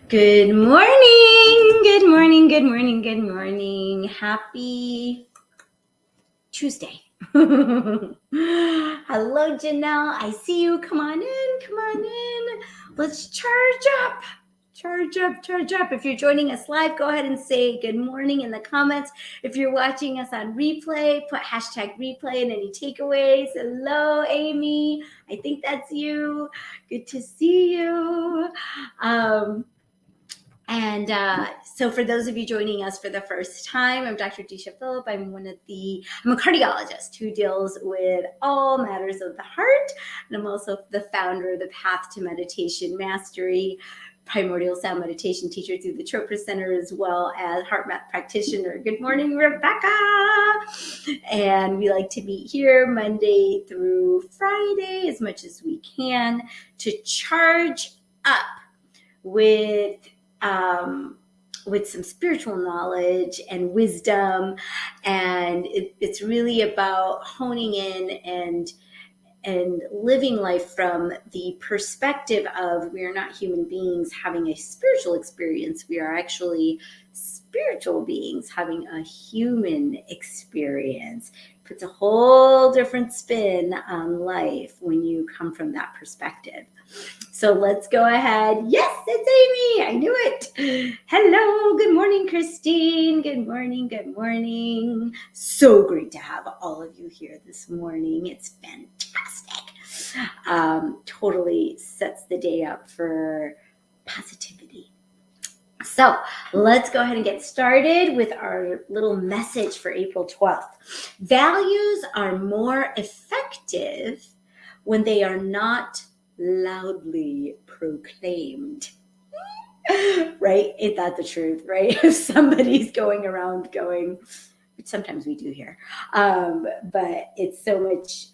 Good morning. Good morning. Good morning. Good morning. Happy Tuesday. Hello, Janelle. I see you. Come on in. Come on in. Let's charge up. Charge up, charge up. If you're joining us live, go ahead and say good morning in the comments. If you're watching us on replay, put hashtag replay and any takeaways. Hello, Amy. I think that's you. Good to see you. So for those of you joining us for the first time, I'm Dr. Disha Phillip. I'm a cardiologist who deals with all matters of the heart. And I'm also the founder of the Path to Meditation Mastery, primordial sound meditation teacher through the Chopra Center, as well as heart math practitioner. Good morning, Rebecca. And we like to meet here Monday through Friday as much as we can to charge up with some spiritual knowledge and wisdom. And it's really about honing in and living life from the perspective of we are not human beings having a spiritual experience. We are actually spiritual beings having a human experience. It puts a whole different spin on life when you come from that perspective. So let's go ahead. Yes, it's Amy. I knew it. Hello. Good morning, Christine. Good morning. Good morning. So great to have all of you here this morning. It's fantastic. Totally sets the day up for positivity. So let's go ahead and get started with our little message for April 12th. Values are more effective when they are not loudly proclaimed. Right? Ain't that the truth, right? If somebody's going around going, which sometimes we do here, but it's so much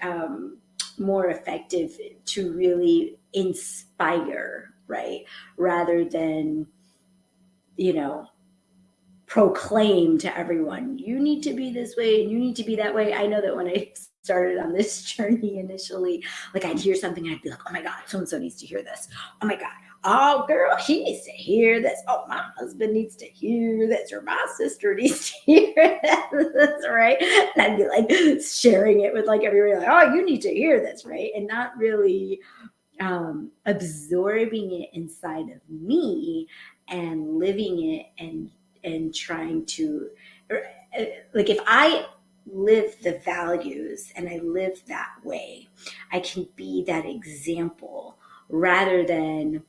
more effective to really inspire, right? Rather than, proclaim to everyone, you need to be this way and you need to be that way. I know that when I started on this journey initially, like I'd hear something and I'd be like, oh my God, so-and-so needs to hear this. Oh my God. Oh girl, he needs to hear this. Oh, my husband needs to hear this, or my sister needs to hear this, right? And I'd be like sharing it with like everybody, like, oh, you need to hear this, right? And not really absorbing it inside of me and living it and trying to, like, if I live the values and I live that way, I can be that example rather than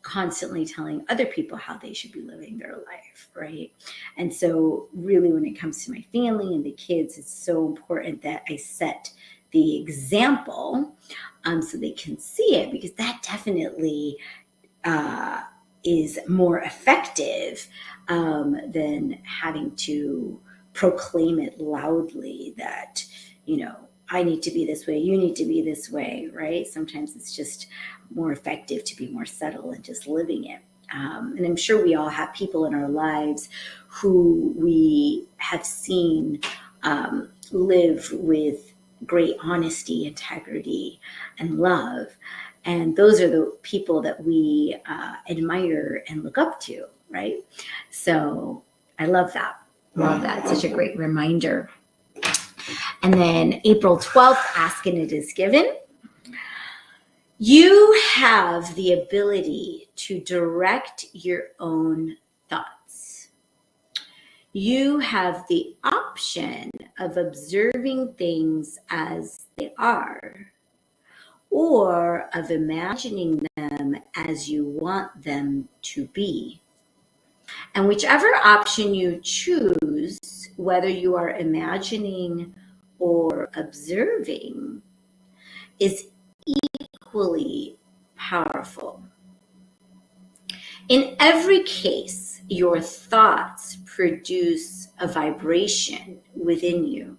constantly telling other people how they should be living their life, right? And so really when it comes to my family and the kids, it's so important that I set the example so they can see it, because that definitely is more effective than having to proclaim it loudly that, I need to be this way, you need to be this way, right? Sometimes it's just more effective to be more subtle and just living it. And I'm sure we all have people in our lives who we have seen live with great honesty, integrity, and love. And those are the people that we admire and look up to, right? So I love that. Love that. It's such a great reminder. And then April 12th, ask and it is given. You have the ability to direct your own thoughts. You have the option of observing things as they are, or of imagining them as you want them to be. And whichever option you choose, whether you are imagining or observing, is equally powerful. In every case, your thoughts produce a vibration within you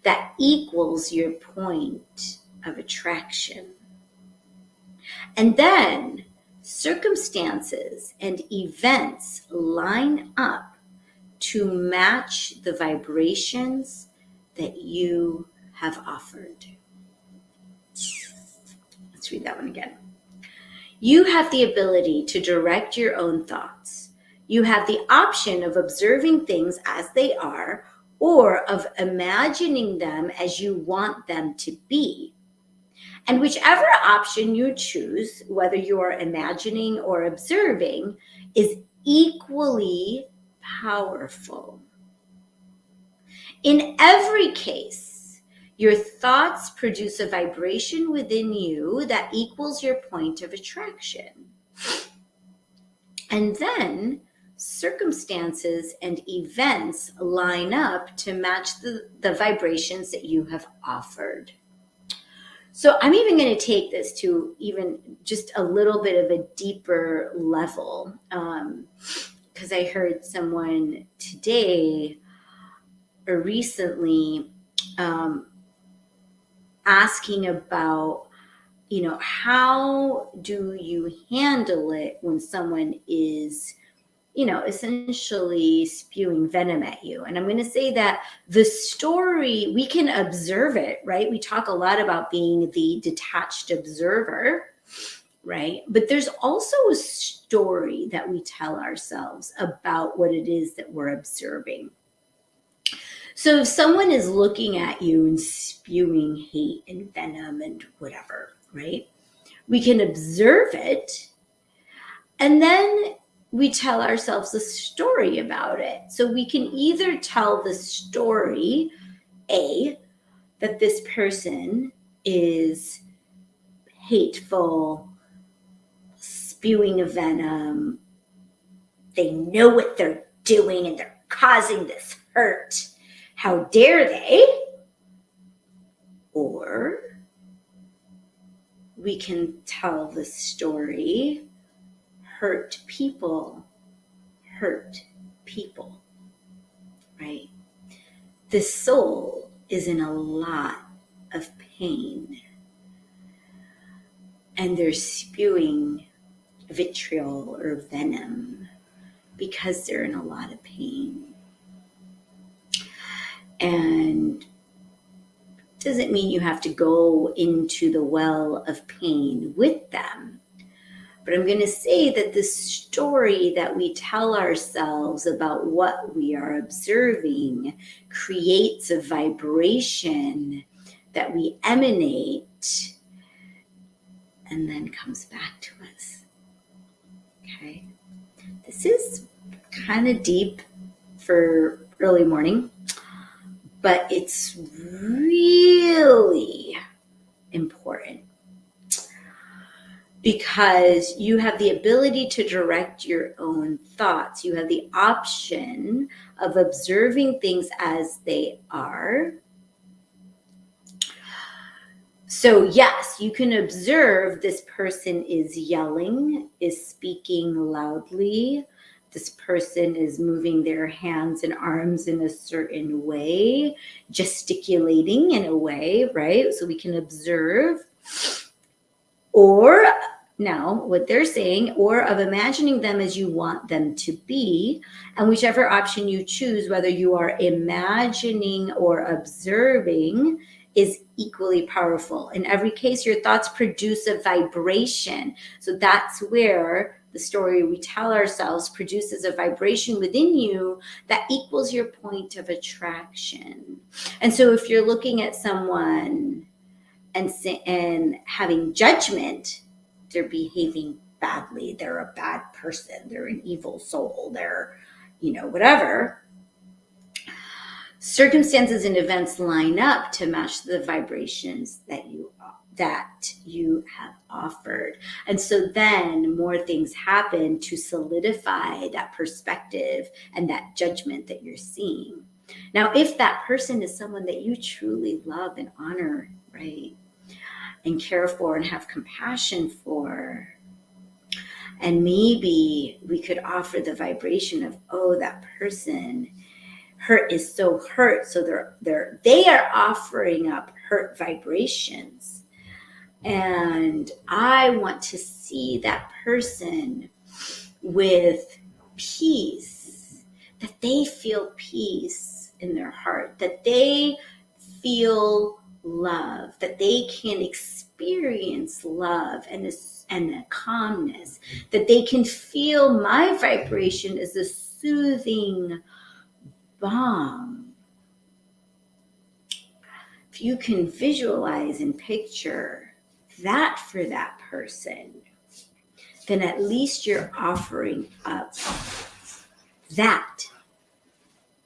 that equals your point of attraction. And then circumstances and events line up to match the vibrations that you have offered. Let's read that one again. You have the ability to direct your own thoughts. You have the option of observing things as they are or of imagining them as you want them to be. And whichever option you choose, whether you are imagining or observing, is equally powerful. In every case, your thoughts produce a vibration within you that equals your point of attraction. And then circumstances and events line up to match the vibrations that you have offered. So I'm even going to take this to even just a little bit of a deeper level, because I heard someone today or recently asking about, how do you handle it when someone is, essentially spewing venom at you? And I'm going to say that the story, we can observe it, right? We talk a lot about being the detached observer, right? But there's also a story that we tell ourselves about what it is that we're observing. So if someone is looking at you and spewing hate and venom and whatever, right? We can observe it, and then we tell ourselves a story about it. So we can either tell the story, A, that this person is hateful, spewing venom, they know what they're doing and they're causing this hurt. How dare they? Or we can tell the story, hurt people, right? The soul is in a lot of pain, and they're spewing vitriol or venom because they're in a lot of pain. And doesn't mean you have to go into the well of pain with them. But I'm going to say that the story that we tell ourselves about what we are observing creates a vibration that we emanate and then comes back to us. Okay? This is kind of deep for early morning, but it's really important because you have the ability to direct your own thoughts. You have the option of observing things as they are. So yes, you can observe this person is yelling, is speaking loudly. This person is moving their hands and arms in a certain way, gesticulating in a way, right? So we can observe. Or now what they're saying, or of imagining them as you want them to be. And whichever option you choose, whether you are imagining or observing, is equally powerful. In every case, your thoughts produce a vibration. So that's where the story we tell ourselves produces a vibration within you that equals your point of attraction. And so if you're looking at someone and having judgment, they're behaving badly, they're a bad person, they're an evil soul, they're, whatever. Circumstances and events line up to match the vibrations that you have offered. And so then more things happen to solidify that perspective and that judgment that you're seeing. Now, if that person is someone that you truly love and honor, right, and care for and have compassion for, and maybe we could offer the vibration of, oh, that person is so hurt, so they are offering up hurt vibrations, and I want to see that person with peace, that they feel peace in their heart, that they feel love, that they can experience love and peace and the calmness, that they can feel my vibration as a soothing balm. If you can visualize and picture that for that person, then at least you're offering up that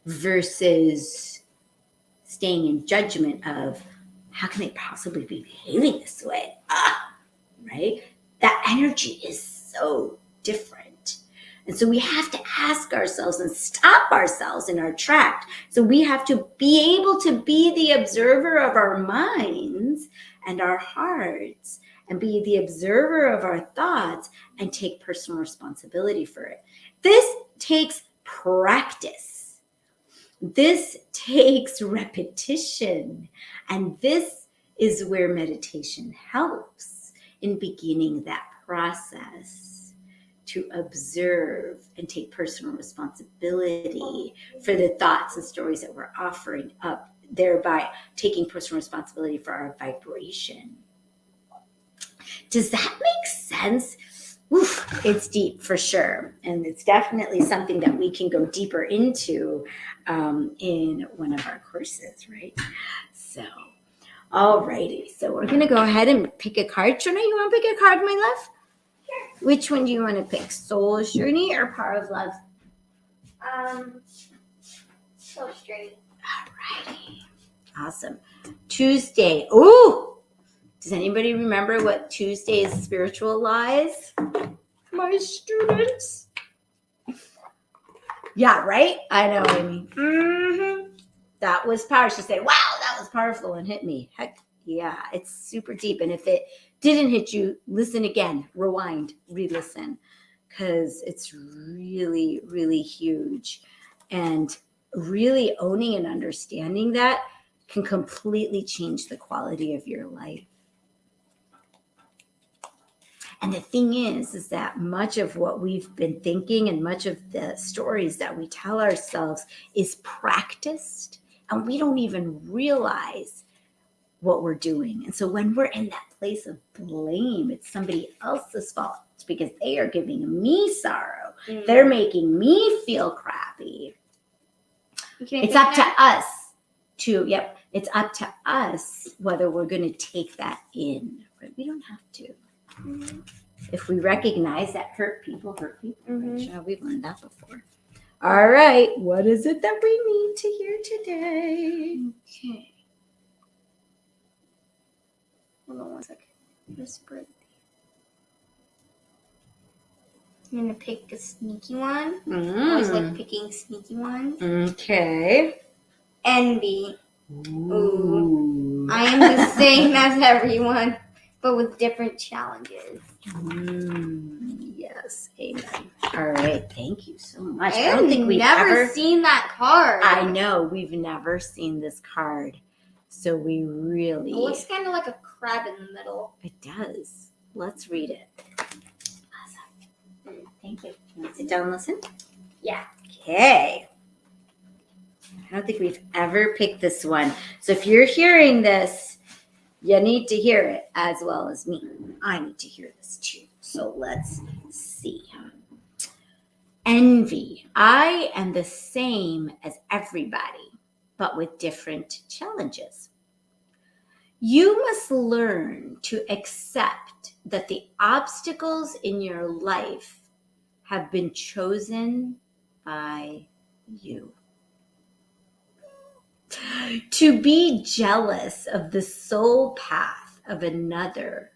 versus staying in judgment of how can they possibly be behaving this way? Right? That energy is so different. And so we have to ask ourselves and stop ourselves in our track. So we have to be able to be the observer of our minds and our hearts and be the observer of our thoughts and take personal responsibility for it. This takes practice. This takes repetition. And this is where meditation helps in beginning that process to observe and take personal responsibility for the thoughts and stories that we're offering up, thereby taking personal responsibility for our vibration. Does that make sense? Oof, it's deep for sure. And it's definitely something that we can go deeper into in one of our courses, right? So, all righty. So we're going to go ahead and pick a card. Trina, you want to pick a card, my love? Sure. Which one do you want to pick? Soul's Journey or Power of Love? Soul's Journey. All righty. Awesome. Tuesday. Ooh! Does anybody remember what Tuesday's spiritual lies? My students. Yeah, right? I know, Amy. Mm-hmm. That was power. She said, wow, that was powerful and hit me. Heck yeah, it's super deep. And if it didn't hit you, listen again, rewind, re-listen, because it's really, really huge. And really owning and understanding that can completely change the quality of your life. And the thing is that much of what we've been thinking and much of the stories that we tell ourselves is practiced, and we don't even realize what we're doing. And so when we're in that place of blame, it's somebody else's fault. It's because they are giving me sorrow. Mm-hmm. They're making me feel crappy. It's up to us it's up to us whether we're going to take that in. Right? We don't have to. Mm-hmm. If we recognize that hurt people. Mm-hmm. Right? Sure, we've learned that before. All right. What is it that we need to hear today? Okay. Hold on one second. Whisper. I'm going to pick a sneaky one. I always like picking sneaky ones. Okay. Envy. Ooh. I am the same as everyone, but with different challenges. Yes, amen. All right, thank you so much. I don't think we've ever seen that card. I know, we've never seen this card. So we really... It looks kind of like a crab in the middle. It does. Let's read it. Awesome. Thank you. You want to sit down and listen? Yeah. Okay. I don't think we've ever picked this one. So if you're hearing this, you need to hear it as well as me. I need to hear this too. So let's see. Envy. I am the same as everybody, but with different challenges. You must learn to accept that the obstacles in your life have been chosen by you. To be jealous of the soul path of another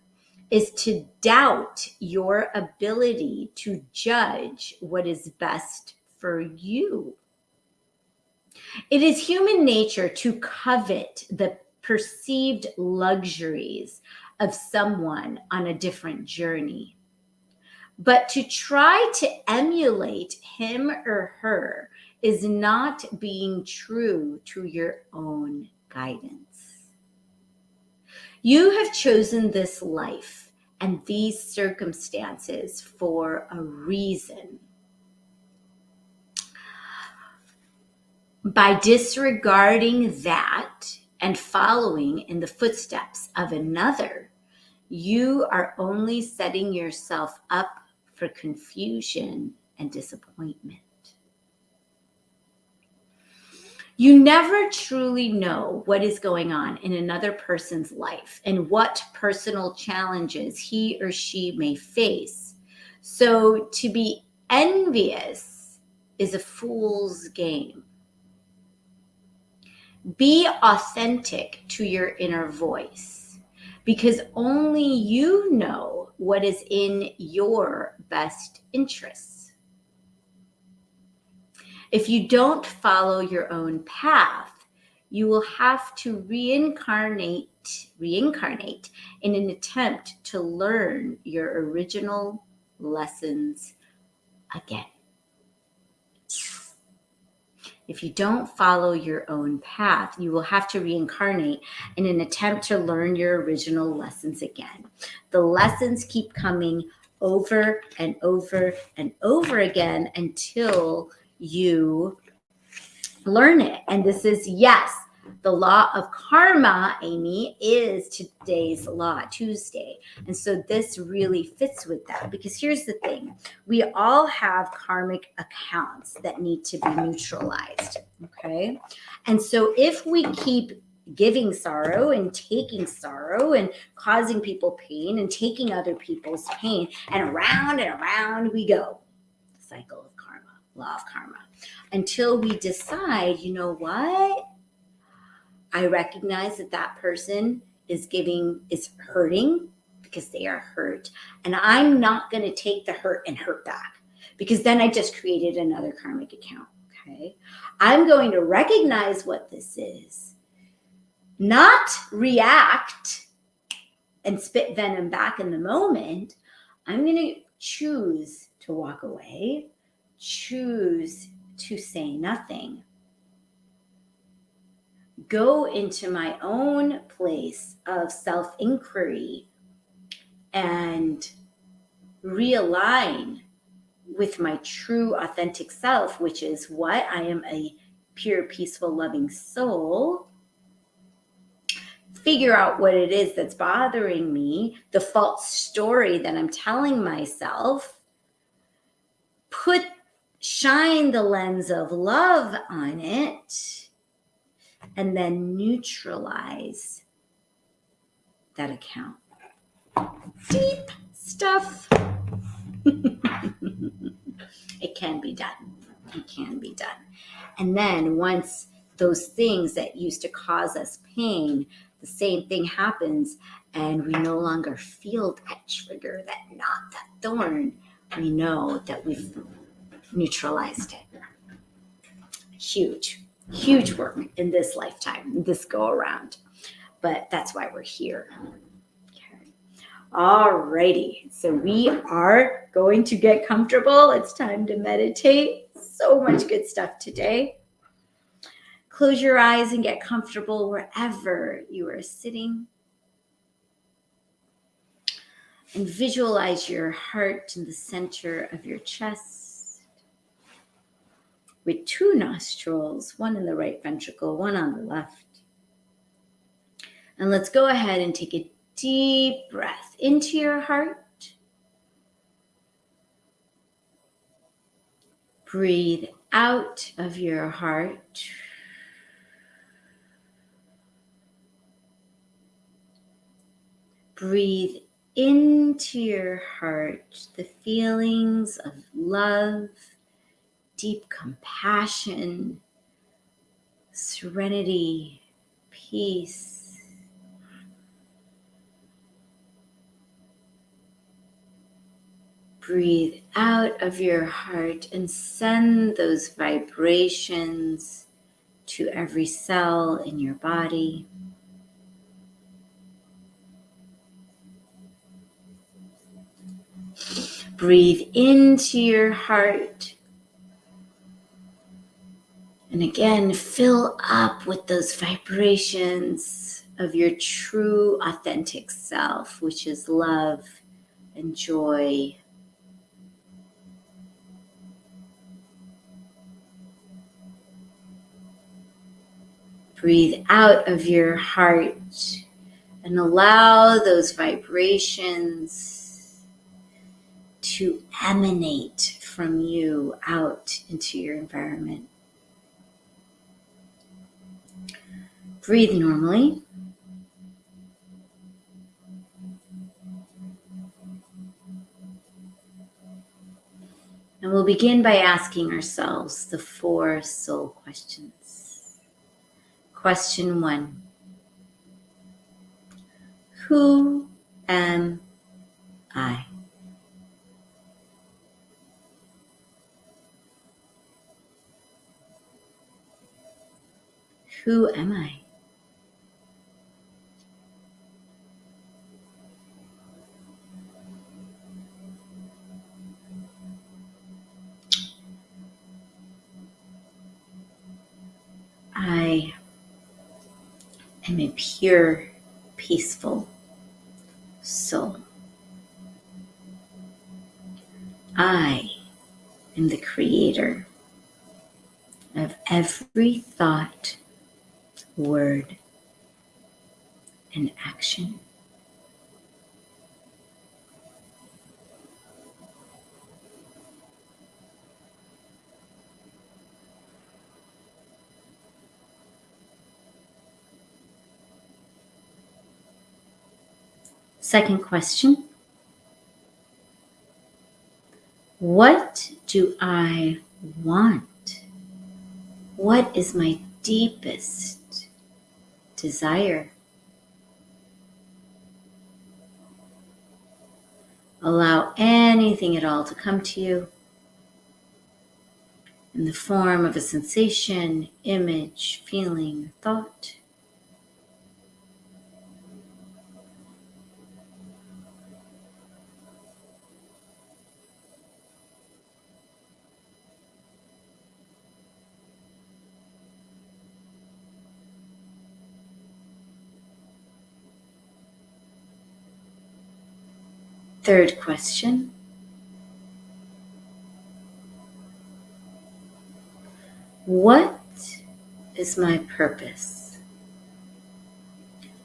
is to doubt your ability to judge what is best for you. It is human nature to covet the perceived luxuries of someone on a different journey. But to try to emulate him or her is not being true to your own guidance. You have chosen this life and these circumstances for a reason. By disregarding that and following in the footsteps of another, you are only setting yourself up for confusion and disappointment. You never truly know what is going on in another person's life and what personal challenges he or she may face. So to be envious is a fool's game. Be authentic to your inner voice, because only you know what is in your best interests. If you don't follow your own path, you will have to reincarnate in an attempt to learn your original lessons again. If you don't follow your own path, you will have to reincarnate in an attempt to learn your original lessons again. The lessons keep coming over and over and over again until you learn it. And this is, yes, the law of karma, Amy, is today's law, Tuesday. And so this really fits with that, because here's the thing. We all have karmic accounts that need to be neutralized, okay? And so if we keep giving sorrow and taking sorrow and causing people pain and taking other people's pain, and around we go, the cycle of karma, law of karma, until we decide, you know what? I recognize that that person is hurting because they are hurt. And I'm not going to take the hurt and hurt back, because then I just created another karmic account. Okay. I'm going to recognize what this is, not react and spit venom back in the moment. I'm going to choose to walk away, choose to say nothing. Go into my own place of self-inquiry and realign with my true authentic self, which is what? I am a pure, peaceful, loving soul. Figure out what it is that's bothering me, the false story that I'm telling myself. Shine the lens of love on it, and then neutralize that account. Deep stuff. It can be done. It can be done. And then once those things that used to cause us pain, the same thing happens, and we no longer feel that trigger, that knot, that thorn, we know that we've neutralized it. Huge work in this lifetime, this go around. But that's why we're here. Okay. All righty. So we are going to get comfortable. It's time to meditate. So much good stuff today. Close your eyes and get comfortable wherever you are sitting. And visualize your heart in the center of your chest, with 2 nostrils, one in the right ventricle, one on the left. And let's go ahead and take a deep breath into your heart. Breathe out of your heart. Breathe into your heart the feelings of love, deep compassion, serenity, peace. Breathe out of your heart and send those vibrations to every cell in your body. Breathe into your heart. And again, fill up with those vibrations of your true authentic self, which is love and joy. Breathe out of your heart And allow those vibrations to emanate from you out into your environment. Breathe normally. And we'll begin by asking ourselves the 4 soul questions. Question 1. Who am I? Who am I? I am a pure, peaceful soul. I am the creator of every thought, word, and action. Second question. What do I want? What is my deepest desire? Allow anything at all to come to you in the form of a sensation, image, feeling, thought. Third question. What is my purpose?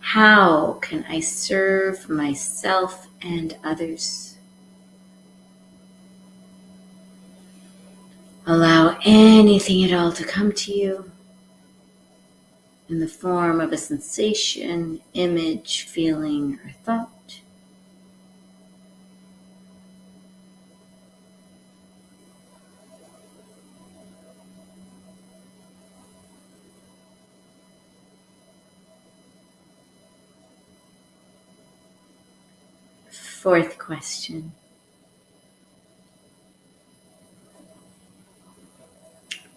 How can I serve myself and others? Allow anything at all to come to you in the form of a sensation, image, feeling, or thought. Fourth question.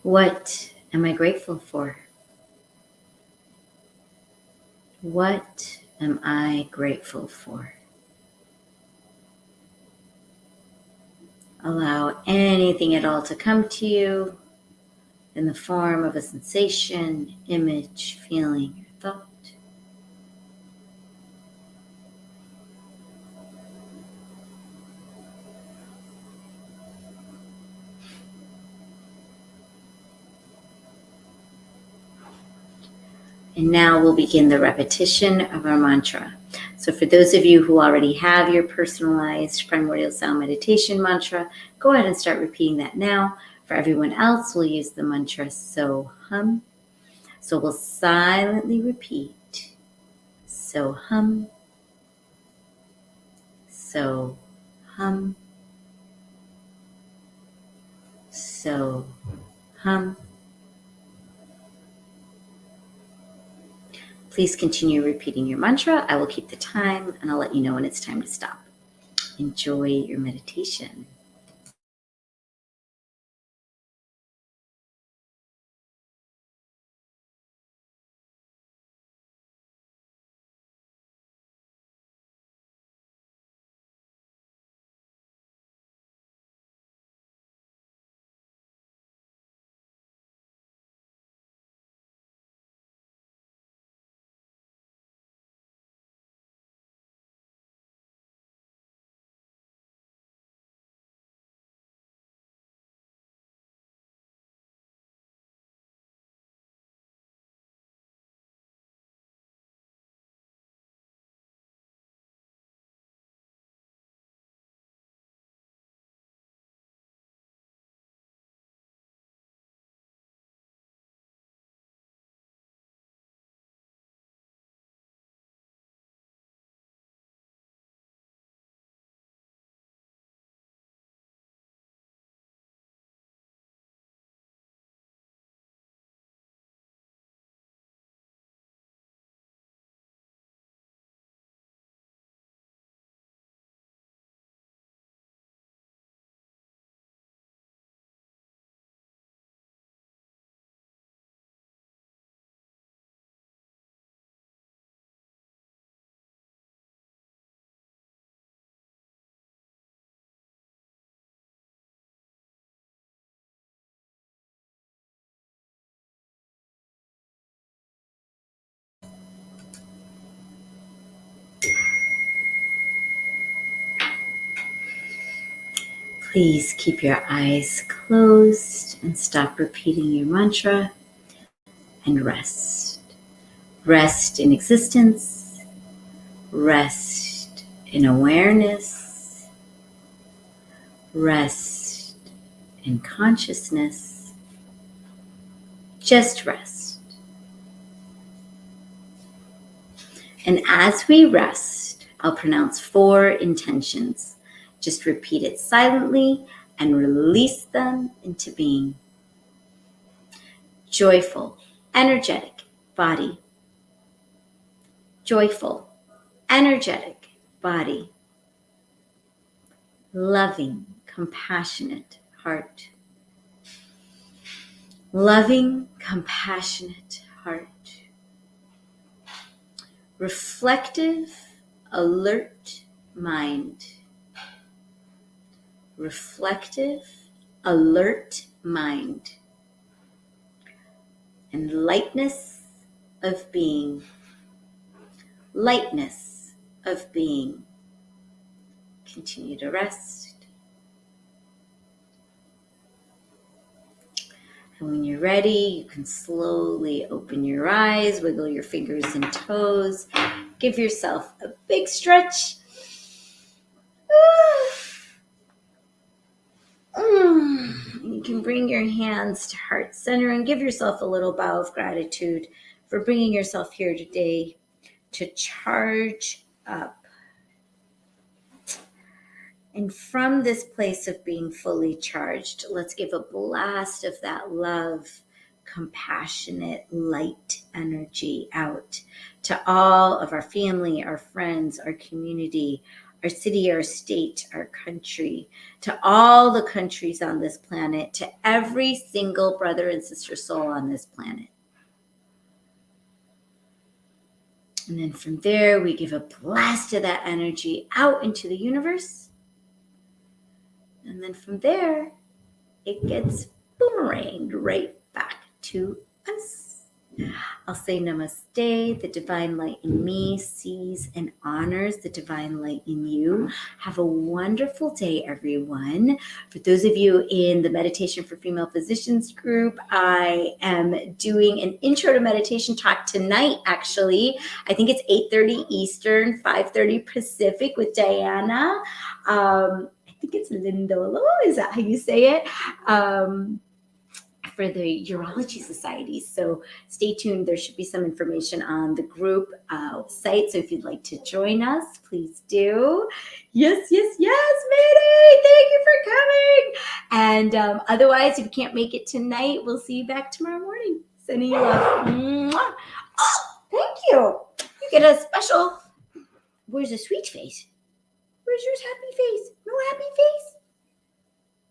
What am I grateful for? What am I grateful for? Allow anything at all to come to you in the form of a sensation, image, feeling, or thought. And now we'll begin the repetition of our mantra. So for those of you who already have your personalized primordial sound meditation mantra, go ahead and start repeating that now. For everyone else, we'll use the mantra So Hum. So we'll silently repeat So Hum, So Hum, So Hum. Please continue repeating your mantra. I will keep the time and I'll let you know when it's time to stop. Enjoy your meditation. Please keep your eyes closed and stop repeating your mantra and rest. Rest in existence, rest in awareness, rest in consciousness. Just rest. And as we rest, I'll pronounce 4 intentions. Just repeat it silently and release them into being. Joyful, energetic body. Joyful, energetic body. Loving, compassionate heart. Loving, compassionate heart. Reflective, alert mind. Reflective, alert mind. And lightness of being. Lightness of being. Continue to rest. And when you're ready, you can slowly open your eyes, wiggle your fingers and toes. Give yourself a big stretch. You can bring your hands to heart center and give yourself a little bow of gratitude for bringing yourself here today to charge up. And from this place of being fully charged, let's give a blast of that love, compassionate, light energy out to all of our family, our friends, our community, our city, our state, our country, to all the countries on this planet, to every single brother and sister soul on this planet. And then from there, we give a blast of that energy out into the universe. And then from there, it gets boomeranged right back to us. I'll say namaste. The divine light in me sees and honors the divine light in you. Have a wonderful day, everyone. For those of you in the Meditation for Female Physicians group, I am doing an intro to meditation talk tonight, actually. I think it's 8:30 Eastern, 5:30 Pacific with Diana. I think it's Lindolo. Is that how you say it? For the Urology Society. So stay tuned. There should be some information on the group site. So if you'd like to join us, please do. Yes, Mayday. Thank you for coming. And otherwise, if you can't make it tonight, we'll see you back tomorrow morning. Sending you love. Mwah. Oh, thank you. You get a special. Where's the sweet face? Where's yours happy face? No happy face?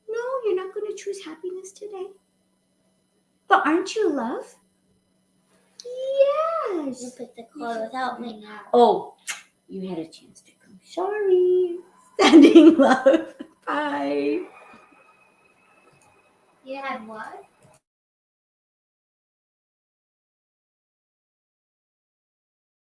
No, you're not going to choose happiness today. But aren't you love? Yes. You put the card without me now. Oh, you had a chance to come. Sorry. Sending love. Bye. You had what?